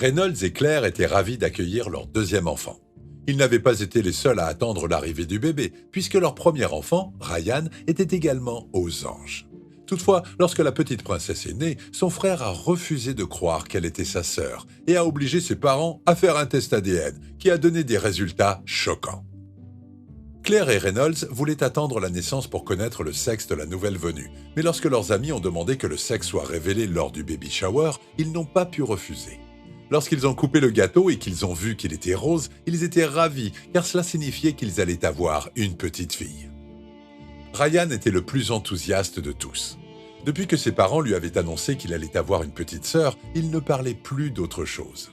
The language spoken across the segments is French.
Reynolds et Claire étaient ravis d'accueillir leur deuxième enfant. Ils n'avaient pas été les seuls à attendre l'arrivée du bébé, puisque leur premier enfant, Ryan, était également aux anges. Toutefois, lorsque la petite princesse est née, son frère a refusé de croire qu'elle était sa sœur et a obligé ses parents à faire un test ADN qui a donné des résultats choquants. Claire et Reynolds voulaient attendre la naissance pour connaître le sexe de la nouvelle venue, mais lorsque leurs amis ont demandé que le sexe soit révélé lors du baby shower, ils n'ont pas pu refuser. Lorsqu'ils ont coupé le gâteau et qu'ils ont vu qu'il était rose, ils étaient ravis car cela signifiait qu'ils allaient avoir une petite fille. Ryan était le plus enthousiaste de tous. Depuis que ses parents lui avaient annoncé qu'il allait avoir une petite sœur, il ne parlait plus d'autre chose.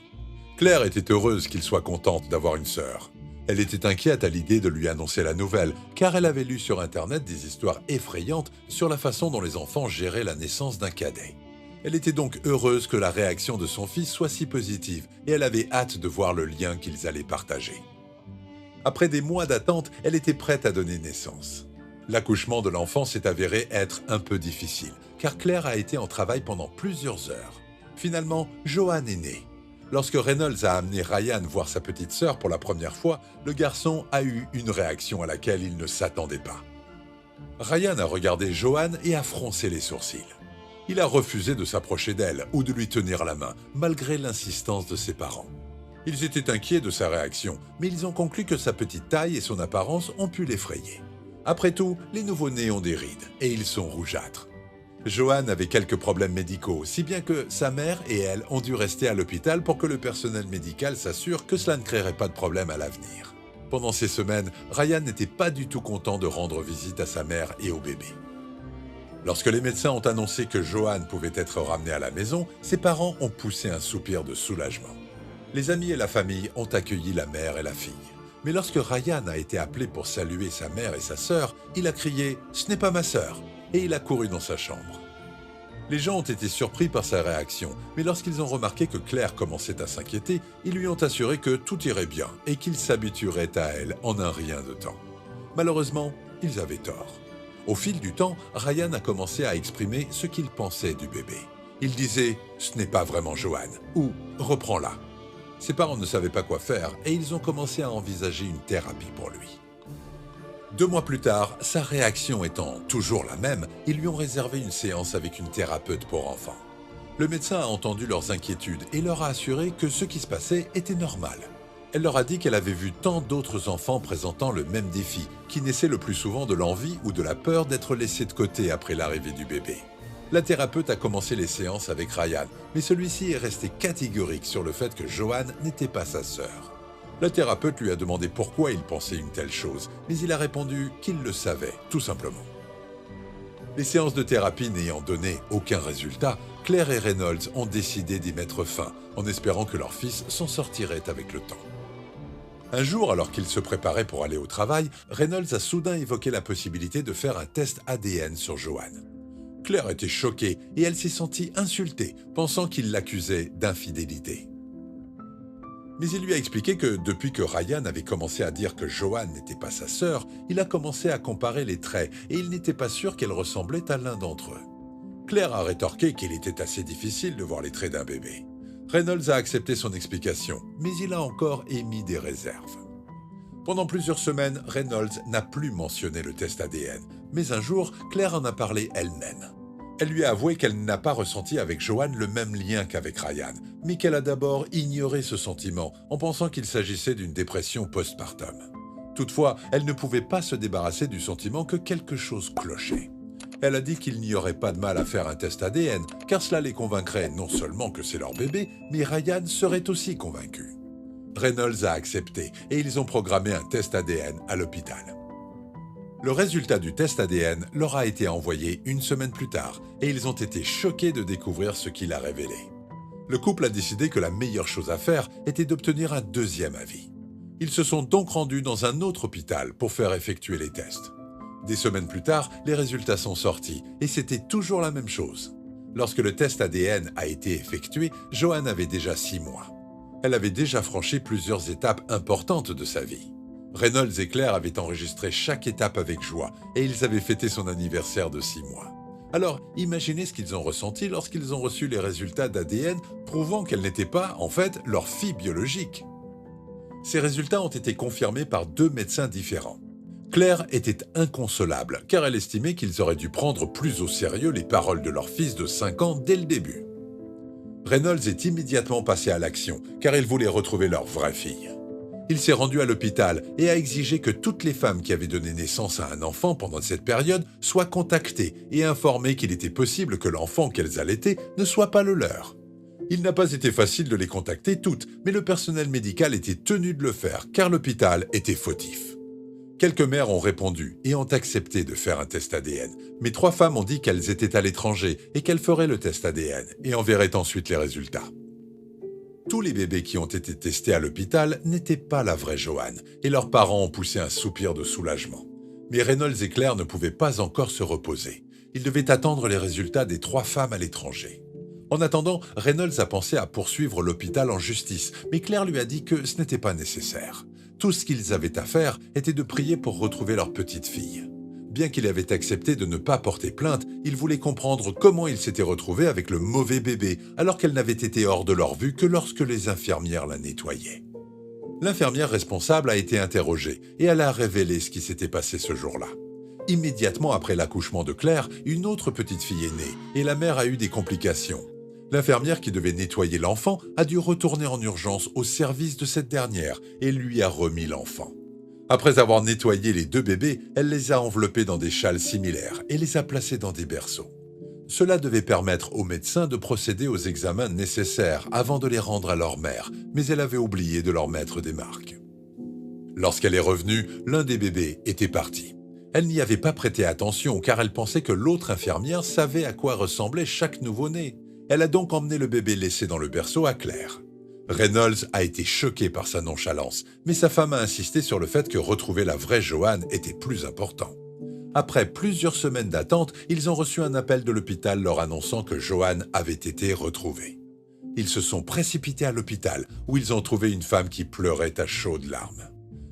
Claire était heureuse qu'il soit contente d'avoir une sœur. Elle était inquiète à l'idée de lui annoncer la nouvelle, car elle avait lu sur Internet des histoires effrayantes sur la façon dont les enfants géraient la naissance d'un cadet. Elle était donc heureuse que la réaction de son fils soit si positive, et elle avait hâte de voir le lien qu'ils allaient partager. Après des mois d'attente, elle était prête à donner naissance. L'accouchement de l'enfant s'est avéré être un peu difficile, car Claire a été en travail pendant plusieurs heures. Finalement, Johan est né. Lorsque Reynolds a amené Ryan voir sa petite sœur pour la première fois, le garçon a eu une réaction à laquelle il ne s'attendait pas. Ryan a regardé Johan et a froncé les sourcils. Il a refusé de s'approcher d'elle ou de lui tenir la main, malgré l'insistance de ses parents. Ils étaient inquiets de sa réaction, mais ils ont conclu que sa petite taille et son apparence ont pu l'effrayer. Après tout, les nouveau-nés ont des rides et ils sont rougeâtres. Johan avait quelques problèmes médicaux, si bien que sa mère et elle ont dû rester à l'hôpital pour que le personnel médical s'assure que cela ne créerait pas de problème à l'avenir. Pendant ces semaines, Ryan n'était pas du tout content de rendre visite à sa mère et au bébé. Lorsque les médecins ont annoncé que Johan pouvait être ramené à la maison, ses parents ont poussé un soupir de soulagement. Les amis et la famille ont accueilli la mère et la fille. Mais lorsque Ryan a été appelé pour saluer sa mère et sa sœur, il a crié « Ce n'est pas ma sœur !» et il a couru dans sa chambre. Les gens ont été surpris par sa réaction, mais lorsqu'ils ont remarqué que Claire commençait à s'inquiéter, ils lui ont assuré que tout irait bien et qu'il s'habituerait à elle en un rien de temps. Malheureusement, ils avaient tort. Au fil du temps, Ryan a commencé à exprimer ce qu'il pensait du bébé. Il disait « Ce n'est pas vraiment Johan » ou « Reprends-la ». Ses parents ne savaient pas quoi faire et ils ont commencé à envisager une thérapie pour lui. 2 mois plus tard, sa réaction étant toujours la même, ils lui ont réservé une séance avec une thérapeute pour enfants. Le médecin a entendu leurs inquiétudes et leur a assuré que ce qui se passait était normal. Elle leur a dit qu'elle avait vu tant d'autres enfants présentant le même défi, qui naissaient le plus souvent de l'envie ou de la peur d'être laissés de côté après l'arrivée du bébé. La thérapeute a commencé les séances avec Ryan, mais celui-ci est resté catégorique sur le fait que Johan n'était pas sa sœur. La thérapeute lui a demandé pourquoi il pensait une telle chose, mais il a répondu qu'il le savait, tout simplement. Les séances de thérapie n'ayant donné aucun résultat, Claire et Reynolds ont décidé d'y mettre fin, en espérant que leur fils s'en sortirait avec le temps. Un jour, alors qu'ils se préparaient pour aller au travail, Reynolds a soudain évoqué la possibilité de faire un test ADN sur Johan. Claire était choquée et elle s'est sentie insultée, pensant qu'il l'accusait d'infidélité. Mais il lui a expliqué que depuis que Ryan avait commencé à dire que Johan n'était pas sa sœur, il a commencé à comparer les traits et il n'était pas sûr qu'elle ressemblait à l'un d'entre eux. Claire a rétorqué qu'il était assez difficile de voir les traits d'un bébé. Reynolds a accepté son explication, mais il a encore émis des réserves. Pendant plusieurs semaines, Reynolds n'a plus mentionné le test ADN, mais un jour, Claire en a parlé elle-même. Elle lui a avoué qu'elle n'a pas ressenti avec Johan le même lien qu'avec Ryan, mais qu'elle a d'abord ignoré ce sentiment en pensant qu'il s'agissait d'une dépression postpartum. Toutefois, elle ne pouvait pas se débarrasser du sentiment que quelque chose clochait. Elle a dit qu'il n'y aurait pas de mal à faire un test ADN, car cela les convaincrait non seulement que c'est leur bébé, mais Ryan serait aussi convaincu. Reynolds a accepté et ils ont programmé un test ADN à l'hôpital. Le résultat du test ADN leur a été envoyé 1 semaine plus tard et ils ont été choqués de découvrir ce qu'il a révélé. Le couple a décidé que la meilleure chose à faire était d'obtenir un deuxième avis. Ils se sont donc rendus dans un autre hôpital pour faire effectuer les tests. Des semaines plus tard, les résultats sont sortis et c'était toujours la même chose. Lorsque le test ADN a été effectué, Johan avait déjà 6 mois. Elle avait déjà franchi plusieurs étapes importantes de sa vie. Reynolds et Claire avaient enregistré chaque étape avec joie et ils avaient fêté son anniversaire de 6 mois. Alors, imaginez ce qu'ils ont ressenti lorsqu'ils ont reçu les résultats d'ADN prouvant qu'elle n'était pas, en fait, leur fille biologique. Ces résultats ont été confirmés par 2 médecins différents. Claire était inconsolable, car elle estimait qu'ils auraient dû prendre plus au sérieux les paroles de leur fils de 5 ans dès le début. Reynolds est immédiatement passé à l'action, car il voulait retrouver leur vraie fille. Il s'est rendu à l'hôpital et a exigé que toutes les femmes qui avaient donné naissance à un enfant pendant cette période soient contactées et informées qu'il était possible que l'enfant qu'elles allaitaient ne soit pas le leur. Il n'a pas été facile de les contacter toutes, mais le personnel médical était tenu de le faire, car l'hôpital était fautif. Quelques mères ont répondu et ont accepté de faire un test ADN, mais 3 femmes ont dit qu'elles étaient à l'étranger et qu'elles feraient le test ADN et enverraient ensuite les résultats. Tous les bébés qui ont été testés à l'hôpital n'étaient pas la vraie Joanne, et leurs parents ont poussé un soupir de soulagement. Mais Reynolds et Claire ne pouvaient pas encore se reposer. Ils devaient attendre les résultats des 3 femmes à l'étranger. En attendant, Reynolds a pensé à poursuivre l'hôpital en justice, mais Claire lui a dit que ce n'était pas nécessaire. Tout ce qu'ils avaient à faire était de prier pour retrouver leur petite fille. Bien qu'il avait accepté de ne pas porter plainte, il voulait comprendre comment il s'était retrouvé avec le mauvais bébé, alors qu'elle n'avait été hors de leur vue que lorsque les infirmières la nettoyaient. L'infirmière responsable a été interrogée et elle a révélé ce qui s'était passé ce jour-là. Immédiatement après l'accouchement de Claire, une autre petite fille est née et la mère a eu des complications. L'infirmière qui devait nettoyer l'enfant a dû retourner en urgence au service de cette dernière et lui a remis l'enfant. Après avoir nettoyé les 2 bébés, elle les a enveloppés dans des châles similaires et les a placés dans des berceaux. Cela devait permettre aux médecins de procéder aux examens nécessaires avant de les rendre à leur mère, mais elle avait oublié de leur mettre des marques. Lorsqu'elle est revenue, l'un des bébés était parti. Elle n'y avait pas prêté attention car elle pensait que l'autre infirmière savait à quoi ressemblait chaque nouveau-né. Elle a donc emmené le bébé laissé dans le berceau à Claire. Reynolds a été choqué par sa nonchalance, mais sa femme a insisté sur le fait que retrouver la vraie Joanne était plus important. Après plusieurs semaines d'attente, ils ont reçu un appel de l'hôpital leur annonçant que Joanne avait été retrouvée. Ils se sont précipités à l'hôpital, où ils ont trouvé une femme qui pleurait à chaudes larmes.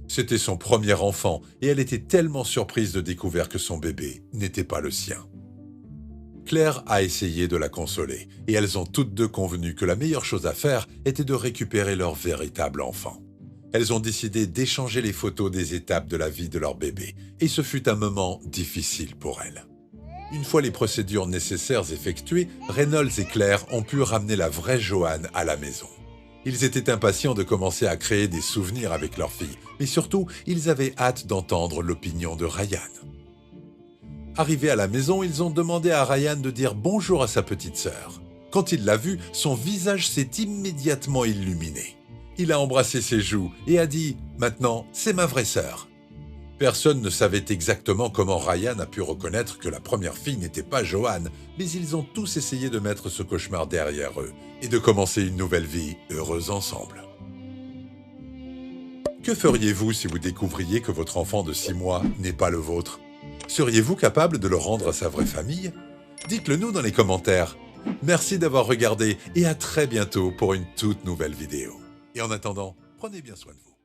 C'était son premier enfant, et elle était tellement surprise de découvrir que son bébé n'était pas le sien. Claire a essayé de la consoler, et elles ont toutes 2 convenu que la meilleure chose à faire était de récupérer leur véritable enfant. Elles ont décidé d'échanger les photos des étapes de la vie de leur bébé, et ce fut un moment difficile pour elles. Une fois les procédures nécessaires effectuées, Reynolds et Claire ont pu ramener la vraie Joanne à la maison. Ils étaient impatients de commencer à créer des souvenirs avec leur fille, mais surtout, ils avaient hâte d'entendre l'opinion de Ryan. Arrivés à la maison, ils ont demandé à Ryan de dire bonjour à sa petite sœur. Quand il l'a vue, son visage s'est immédiatement illuminé. Il a embrassé ses joues et a dit « Maintenant, c'est ma vraie sœur ». Personne ne savait exactement comment Ryan a pu reconnaître que la première fille n'était pas Joanne, mais ils ont tous essayé de mettre ce cauchemar derrière eux et de commencer une nouvelle vie heureuse ensemble. Que feriez-vous si vous découvriez que votre enfant de 6 mois n'est pas le vôtre ? Seriez-vous capable de le rendre à sa vraie famille ? Dites-le nous dans les commentaires. Merci d'avoir regardé et à très bientôt pour une toute nouvelle vidéo. Et en attendant, prenez bien soin de vous.